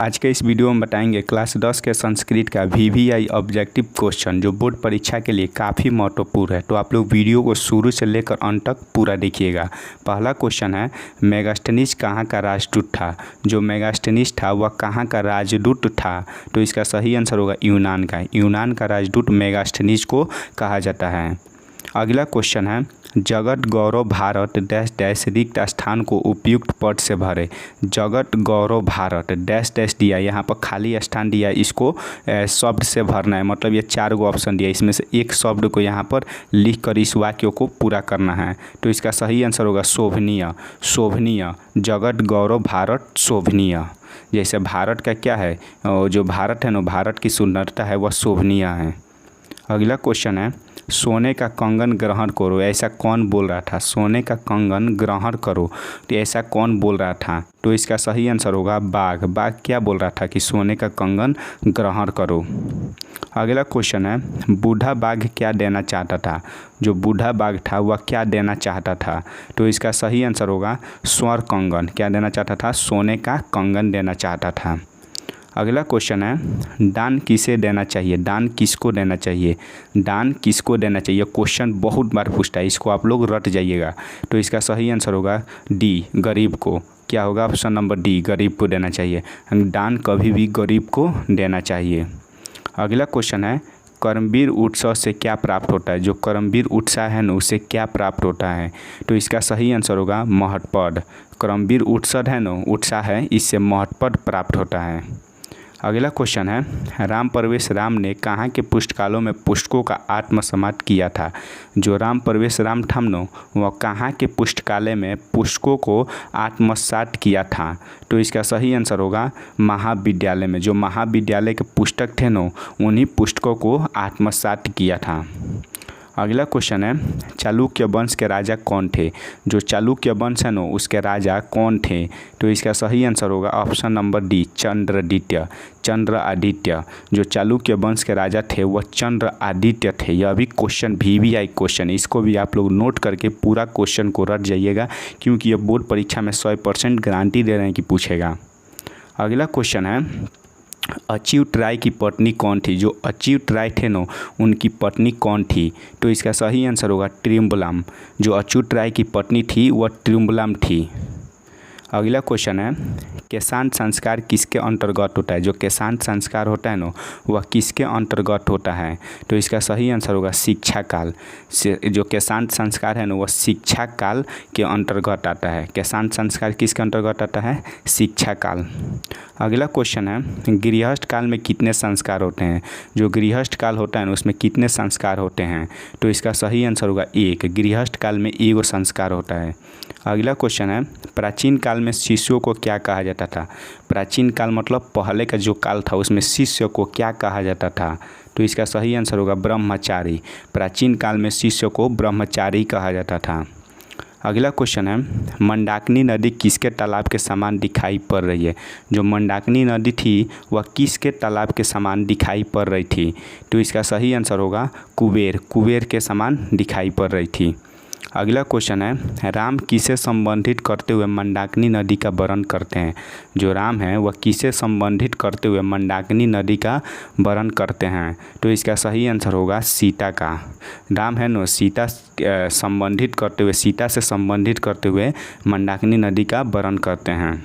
आज के इस वीडियो में बताएंगे क्लास 10 के संस्कृत का VVI ऑब्जेक्टिव क्वेश्चन जो बोर्ड परीक्षा के लिए काफ़ी महत्वपूर्ण है। तो आप लोग वीडियो को शुरू से लेकर अंत तक पूरा देखिएगा। पहला क्वेश्चन है, मेगास्थनीज कहाँ का राजदूत था? जो मेगास्थनीज था वह कहाँ का राजदूत था? तो इसका सही आंसर होगा यूनान का। यूनान का राजदूत मेगास्थनीज को कहा जाता है। अगला क्वेश्चन है, जगत गौरव भारत डैश डैश रिक्त स्थान को उपयुक्त पद से भरे। जगत गौरव भारत डैश डैश दिया, यहाँ पर खाली स्थान दिया, इसको शब्द से भरना है। मतलब ये 4 गो ऑप्शन दिया, इसमें से एक शब्द को यहाँ पर लिख कर इस वाक्य को पूरा करना है। तो इसका सही आंसर होगा शोभनीय। शोभनीय, जगत गौरव भारत शोभनीय। जैसे भारत का क्या है, जो भारत है ना, भारत की सुंदरता है वह शोभनीय है। अगला क्वेश्चन है, सोने का कंगन ग्रहण करो, ऐसा कौन बोल रहा था? सोने का कंगन ग्रहण करो, तो ऐसा कौन बोल रहा था? तो इसका सही आंसर होगा बाघ। बाघ क्या बोल रहा था कि सोने का कंगन ग्रहण करो। अगला क्वेश्चन है, बूढ़ा बाघ क्या देना चाहता था? जो बूढ़ा बाघ था वह क्या देना चाहता था? तो इसका सही आंसर होगा स्वर्ण कंगन। क्या देना चाहता था? सोने का कंगन देना चाहता था। अगला क्वेश्चन है, दान किसे देना चाहिए? दान किसको देना चाहिए? दान किसको देना चाहिए? क्वेश्चन बहुत बार पूछता है, इसको आप लोग रट जाइएगा। तो इसका सही आंसर होगा डी, गरीब को। क्या होगा? ऑप्शन नंबर डी, गरीब को देना चाहिए। दान कभी भी गरीब को देना चाहिए। अगला क्वेश्चन है, कर्मवीर उत्सव से क्या प्राप्त होता है? जो कर्मवीर उत्साह है ना, उससे क्या प्राप्त होता है? तो इसका सही आंसर होगा महत्पद। कर्मवीर उत्सव है ना, उत्साह है, इससे महत्पद प्राप्त होता है। अगला क्वेश्चन है, राम प्रवेश राम ने कहाँ के पुस्तकालयों में पुस्तकों का आत्मसमाप्त किया था? जो राम प्रवेश राम था ना, वह कहाँ के पुस्तकालय में पुस्तकों को आत्मसात किया था? तो इसका सही आंसर होगा महाविद्यालय में। जो महाविद्यालय के पुस्तक थे ना, उन्हीं पुस्तकों को आत्मसात किया था। अगला क्वेश्चन है, चालुक्य वंश के राजा कौन थे? जो चालुक्य वंश है ना, उसके राजा कौन थे? तो इसका सही आंसर होगा ऑप्शन नंबर डी, चंद्रआदित्य। चंद्रआदित्य, जो चालुक्य वंश के राजा थे वह चंद्रआदित्य थे। यह भी क्वेश्चन VVI क्वेश्चन, इसको भी आप लोग नोट करके पूरा क्वेश्चन को रट जाइएगा, क्योंकि यह बोर्ड परीक्षा में 100% गारंटी दे रहे हैं कि पूछेगा। अगला क्वेश्चन है, अच्युत राय की पत्नी कौन थी? जो अच्युत राय थे ना, उनकी पत्नी कौन थी? तो इसका सही आंसर होगा त्रिम्बलम। जो अच्युत राय की पत्नी थी वह त्रिम्बलम थी। अगला क्वेश्चन है, केशांत संस्कार किसके अंतर्गत होता है? जो केशांत संस्कार होता है ना, वह किसके अंतर्गत होता है? तो इसका सही आंसर होगा शिक्षा काल। जो केशांत संस्कार है ना, वह शिक्षा काल के अंतर्गत आता है। केशांत संस्कार किसके अंतर्गत आता है? शिक्षा काल। अगला क्वेश्चन है, गृहस्थ काल में कितने संस्कार होते हैं? जो गृहस्थ काल होता है ना, उसमें कितने संस्कार होते हैं? तो इसका सही आंसर होगा 1। गृहस्थ काल में 1 संस्कार होता है। अगला क्वेश्चन है, प्राचीन काल में शिष्यों को क्या कहा जाता था? प्राचीन काल मतलब पहले का जो काल था, उसमें शिष्य को क्या कहा जाता था? तो इसका सही आंसर होगा ब्रह्मचारी। प्राचीन काल में शिष्य को ब्रह्मचारी कहा जाता था। अगला क्वेश्चन है, मंदाकिनी नदी किसके तालाब के समान दिखाई पड़ रही है? जो मंदाकिनी नदी थी वह किसके तालाब के समान दिखाई पड़ रही थी? तो इसका सही आंसर होगा कुबेर। कुबेर के समान दिखाई पड़ रही थी। अगला क्वेश्चन है, राम किसे संबंधित करते हुए मंदाकिनी नदी का वर्णन करते हैं? जो राम है वह किसे संबंधित करते हुए मंदाकिनी नदी का वर्णन करते हैं? तो इसका सही आंसर होगा सीता का। राम है ना, सीता संबंधित करते हुए, सीता से संबंधित करते हुए मंदाकिनी नदी का वर्णन करते हैं।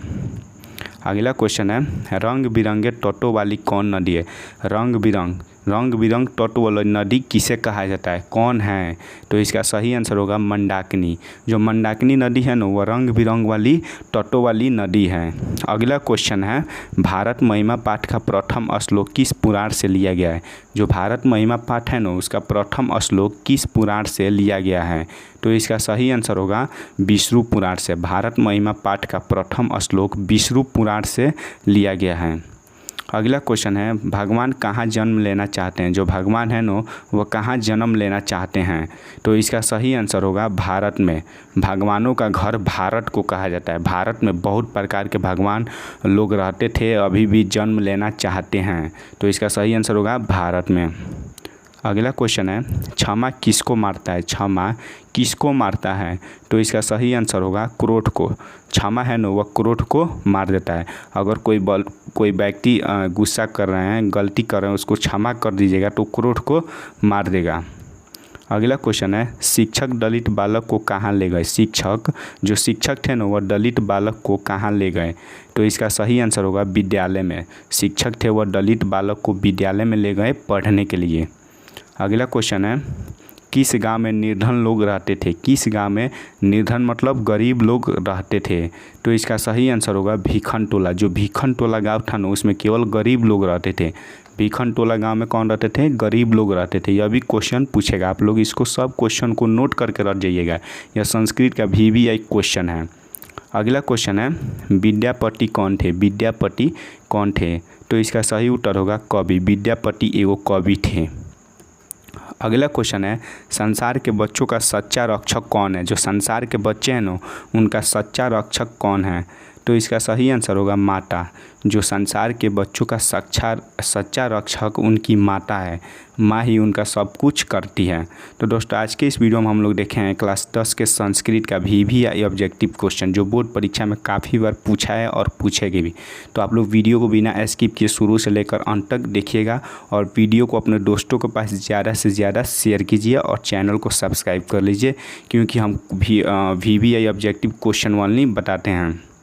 अगला क्वेश्चन है, रंग बिरंगे तटों वाली कौन नदी है? रंग बिरंग तटों वाली नदी किसे कहा जाता है? कौन है? तो इसका सही आंसर होगा मंदाकिनी। जो मंदाकिनी नदी है ना, वह रंग बिरंग वाली तटों वाली नदी है। अगला क्वेश्चन है, भारत महिमा पाठ का प्रथम श्लोक किस पुराण से लिया गया है? जो भारत महिमा पाठ है ना, उसका प्रथम श्लोक किस पुराण से लिया गया है? तो इसका सही आंसर होगा विष्णु पुराण से। भारत महिमा पाठ का प्रथम श्लोक विष्णु पुराण से लिया गया है। अगला क्वेश्चन है, भगवान कहाँ जन्म लेना चाहते हैं? जो भगवान है ना, वह कहाँ जन्म लेना चाहते हैं? तो इसका सही आंसर होगा भारत में। भगवानों का घर भारत को कहा जाता है। भारत में बहुत प्रकार के भगवान लोग रहते थे, अभी भी जन्म लेना चाहते हैं। तो इसका सही आंसर होगा भारत में। अगला क्वेश्चन है क्षमा किसको मारता है, क्षमा किसको मारता है। तो इसका सही आंसर होगा क्रोध को। क्षमा है ना, वह क्रोध को मार देता है। अगर कोई व्यक्ति गुस्सा कर रहे हैं, गलती कर रहे हैं, उसको क्षमा कर दीजिएगा तो क्रोध को मार देगा। अगला क्वेश्चन है शिक्षक दलित बालक को कहाँ ले गए। जो शिक्षक थे ना, वह दलित बालक को कहाँ ले गए। तो इसका सही आंसर होगा विद्यालय में। शिक्षक थे वह दलित बालक को विद्यालय में ले गए पढ़ने के लिए। अगला क्वेश्चन है किस गांव में निर्धन लोग रहते थे। किस गांव में निर्धन मतलब गरीब लोग रहते थे। तो इसका सही आंसर होगा भीखन टोला। जो भीखन टोला गाँव था ना, उसमें केवल गरीब लोग रहते थे। भीखन टोला गांव में कौन रहते थे, गरीब लोग रहते थे। यह भी क्वेश्चन पूछेगा, आप लोग इसको सब क्वेश्चन को नोट करके रख जाइएगा। यह संस्कृत का VVI क्वेश्चन है। अगला क्वेश्चन है विद्यापति कौन थे। विद्यापति कौन थे। तो इसका सही उत्तर होगा कवि। विद्यापति एगो कवि थे। अगला क्वेश्चन है संसार के बच्चों का सच्चा रक्षक कौन है। जो संसार के बच्चे हैं ना, उनका सच्चा रक्षक कौन है। तो इसका सही आंसर होगा माता। जो संसार के बच्चों का सच्चा रक्षक उनकी माता है। माँ ही उनका सब कुछ करती है। तो दोस्तों आज के इस वीडियो में हम लोग देखे हैं क्लास 10 के संस्कृत का VVI ऑब्जेक्टिव क्वेश्चन, जो बोर्ड परीक्षा में काफ़ी बार पूछा है और पूछेगी भी। तो आप लोग वीडियो को बिना स्किप किए शुरू से लेकर अंत तक देखिएगा और वीडियो को अपने दोस्तों के पास ज़्यादा से ज़्यादा शेयर कीजिए और चैनल को सब्सक्राइब कर लीजिए, क्योंकि हम VVI ऑब्जेक्टिव क्वेश्चन ओनली बताते हैं।